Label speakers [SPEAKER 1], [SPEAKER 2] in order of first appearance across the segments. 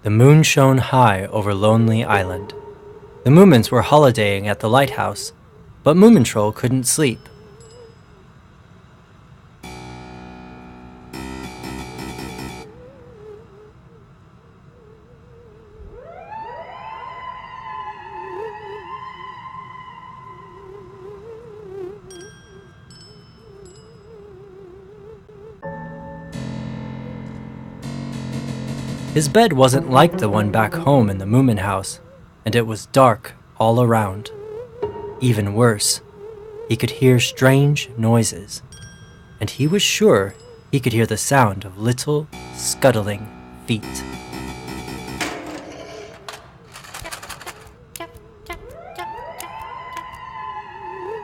[SPEAKER 1] The moon shone high over Lonely Island. The Moomins were holidaying at the lighthouse, but Moomin Troll couldn't sleep. His bed wasn't like the one back home in the Moomin house, and it was dark all around. Even worse, he could hear strange noises, and he was sure he could hear the sound of little, scuttling feet.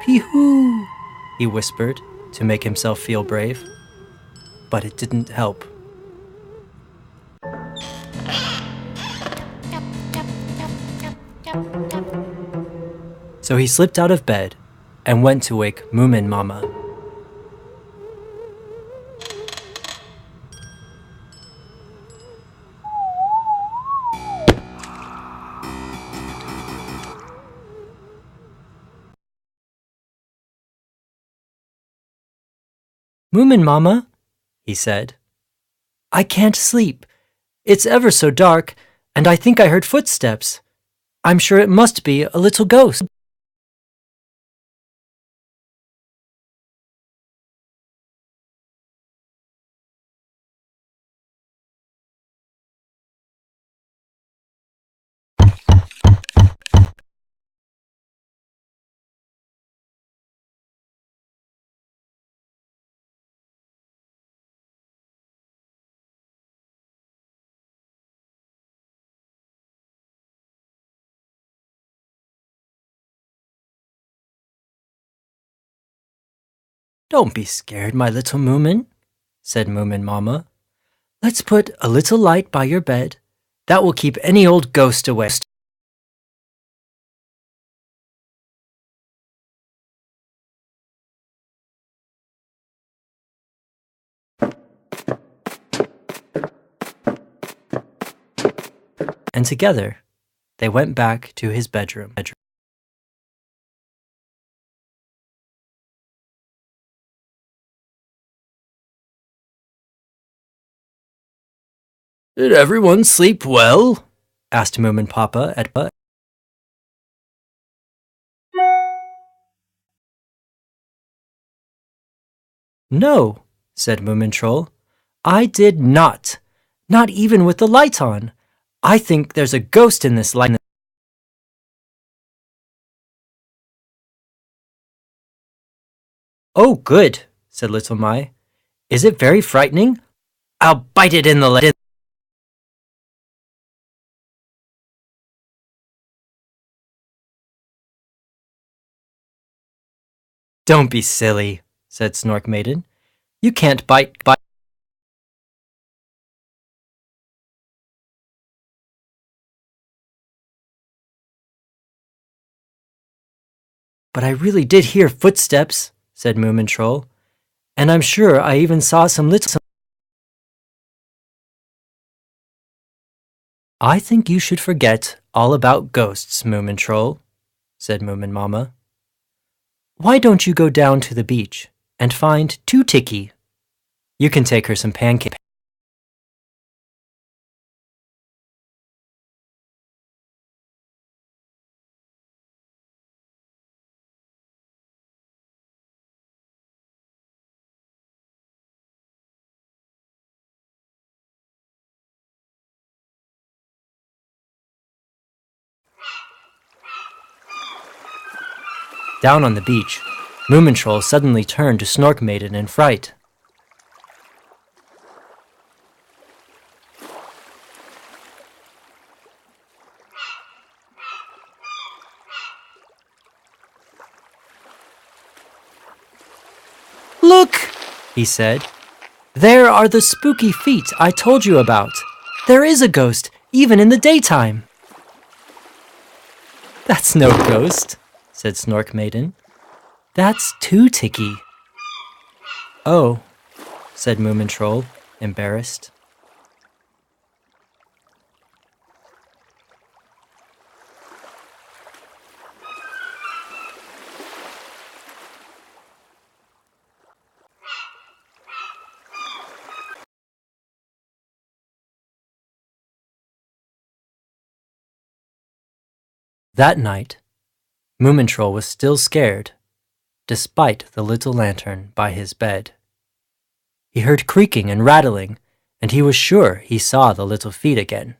[SPEAKER 1] "Pee-hoo!" he whispered to make himself feel brave, but it didn't help. So he slipped out of bed and went to wake Moomin Mama. "Moomin Mama," he said, "I can't sleep. It's ever so dark, and I think I heard footsteps. I'm sure it must be a little ghost." "Don't be scared, my little Moomin," said Moomin Mama. "Let's put a little light by your bed. That will keep any old ghost away." And together, they went back to his bedroom. "Did everyone sleep well?" asked Moomin Papa at butt. "No," said Moomin Troll. "I did not. Not even with the light on. I think there's a ghost in this light." "Oh, good," said Little Mai. "Is it very frightening? I'll bite it in the leg." "Don't be silly," said Snork Maiden. "You can't bite. "But I really did hear footsteps," said Moomin Troll. "And I'm sure I even saw some little—" "I think you should forget all about ghosts, Moomin Troll," said Moomin Mama. "Why don't you go down to the beach and find Mtlg? You can take her some pancakes." Down on the beach, Moomin Troll suddenly turned to Snork Maiden in fright. "Look!" he said. "There are the spooky feet I told you about. There is a ghost, even in the daytime." "That's no ghost," said Snork Maiden. "That's Mtlg." "Oh," said Moomin Troll, embarrassed. That night, Moomintroll was still scared, despite the little lantern by his bed. He heard creaking and rattling, and he was sure he saw the little feet again.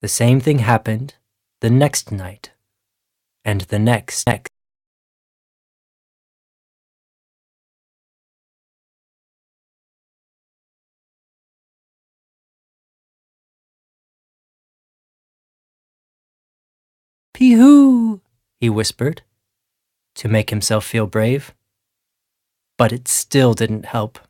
[SPEAKER 1] The same thing happened the next night, and the next. Pee-hoo, he whispered, to make himself feel brave. But it still didn't help.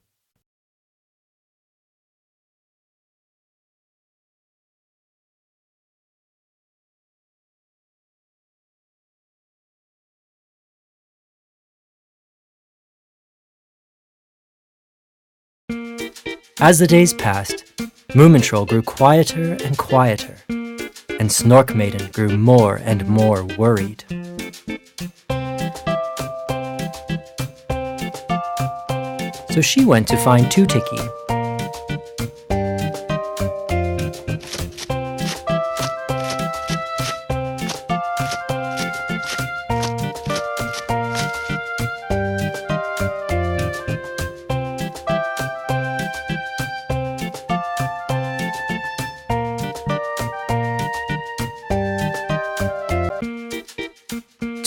[SPEAKER 1] As the days passed, Moomintroll grew quieter and quieter, and Snork Maiden grew more and more worried. So she went to find Mtlg.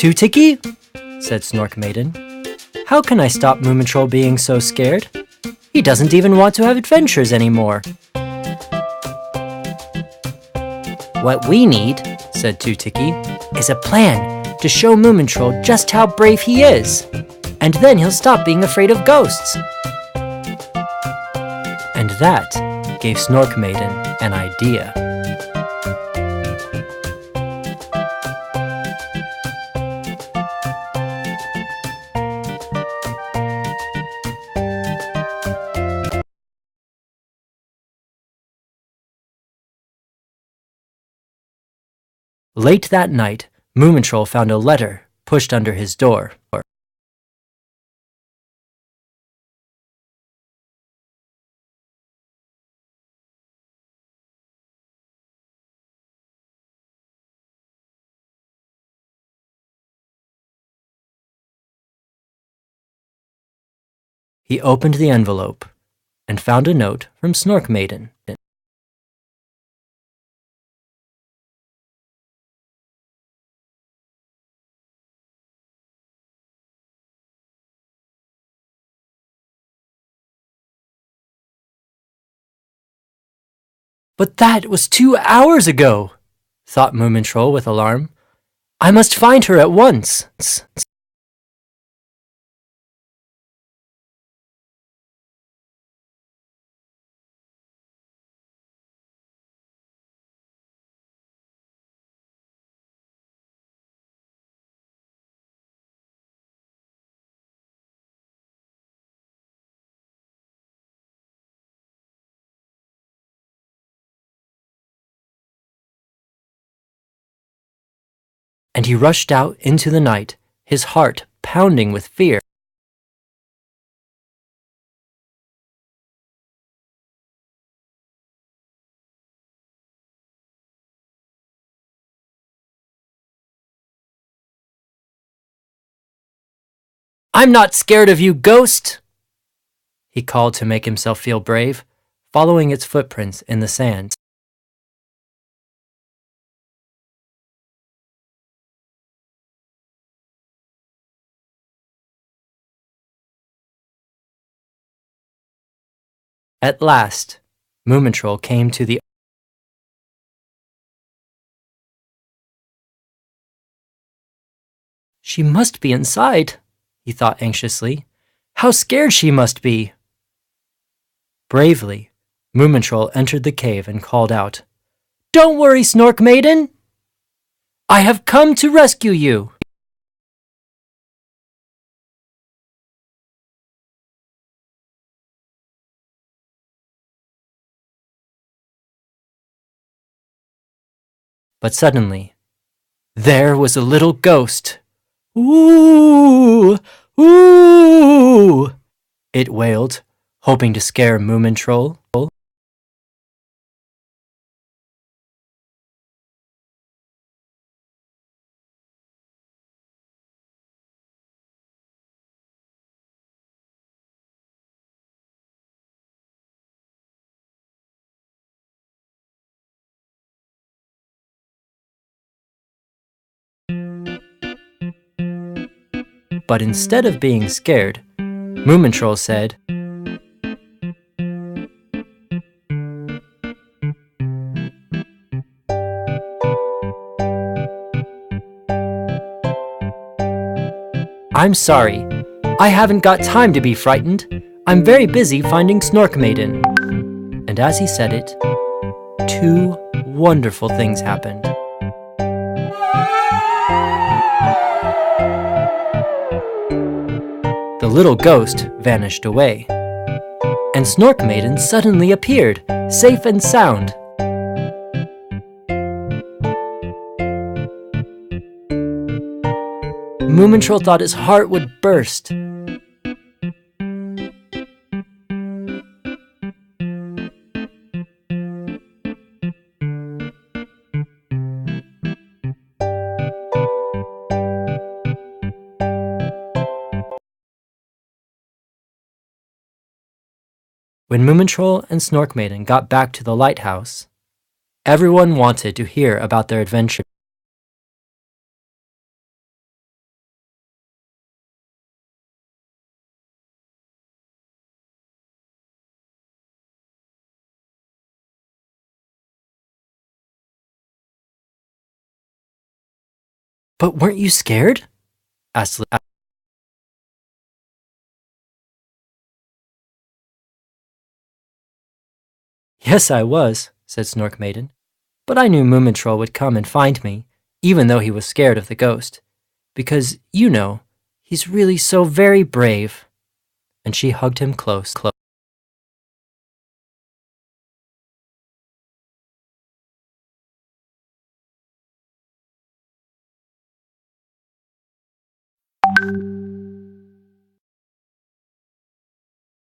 [SPEAKER 1] Mtlg, said Snork Maiden. How can I stop Moomintroll being so scared? He doesn't even want to have adventures anymore. What we need, said Mtlg, is a plan to show Moomintroll just how brave he is, and then he'll stop being afraid of ghosts. And that gave Snork Maiden an idea. Late that night, Moomintroll found a letter pushed under his door. He opened the envelope and found a note from Snork Maiden. But that was 2 hours ago, thought Moomintroll with alarm. I must find her at once. And he rushed out into the night, his heart pounding with fear. I'm not scared of you, ghost, he called to make himself feel brave, following its footprints in the sand. At last, Moomintroll came to the She must be inside, he thought anxiously. How scared she must be! Bravely, Moomintroll entered the cave and called out, Don't worry, Snork Maiden! I have come to rescue you! But suddenly, there was a little ghost. "Ooh! Ooh!" it wailed, hoping to scare Moomin Troll. But instead of being scared, Moomin Troll said, "I'm sorry. I haven't got time to be frightened. I'm very busy finding Snork Maiden." And as he said it, two wonderful things happened. The little ghost vanished away, and Snork Maiden suddenly appeared, safe and sound. Moomin Troll thought his heart would burst. When Moomin Troll and Snork Maiden got back to the lighthouse, everyone wanted to hear about their adventure. "But weren't you scared?" asked "Yes, I was," said Snork Maiden. "But I knew Moomin Troll would come and find me, even though he was scared of the ghost. Because, you know, he's really so very brave." And she hugged him close.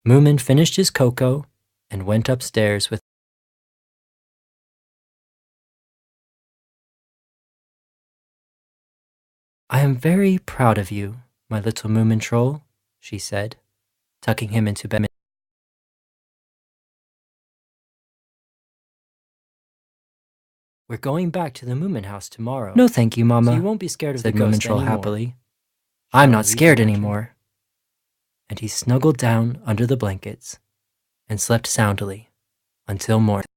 [SPEAKER 1] Moomin finished his cocoa and went upstairs with "I am very proud of you, my little Moomin Troll," she said, tucking him into bed. "We're going back to the Moomin house tomorrow." "No, thank you, Mama,"
[SPEAKER 2] So you won't be scared of
[SPEAKER 1] said
[SPEAKER 2] the ghost
[SPEAKER 1] Moomin Troll
[SPEAKER 2] anymore.
[SPEAKER 1] happily. "I'm not scared
[SPEAKER 2] Easy,
[SPEAKER 1] anymore." And he snuggled down under the blankets and slept soundly until morning.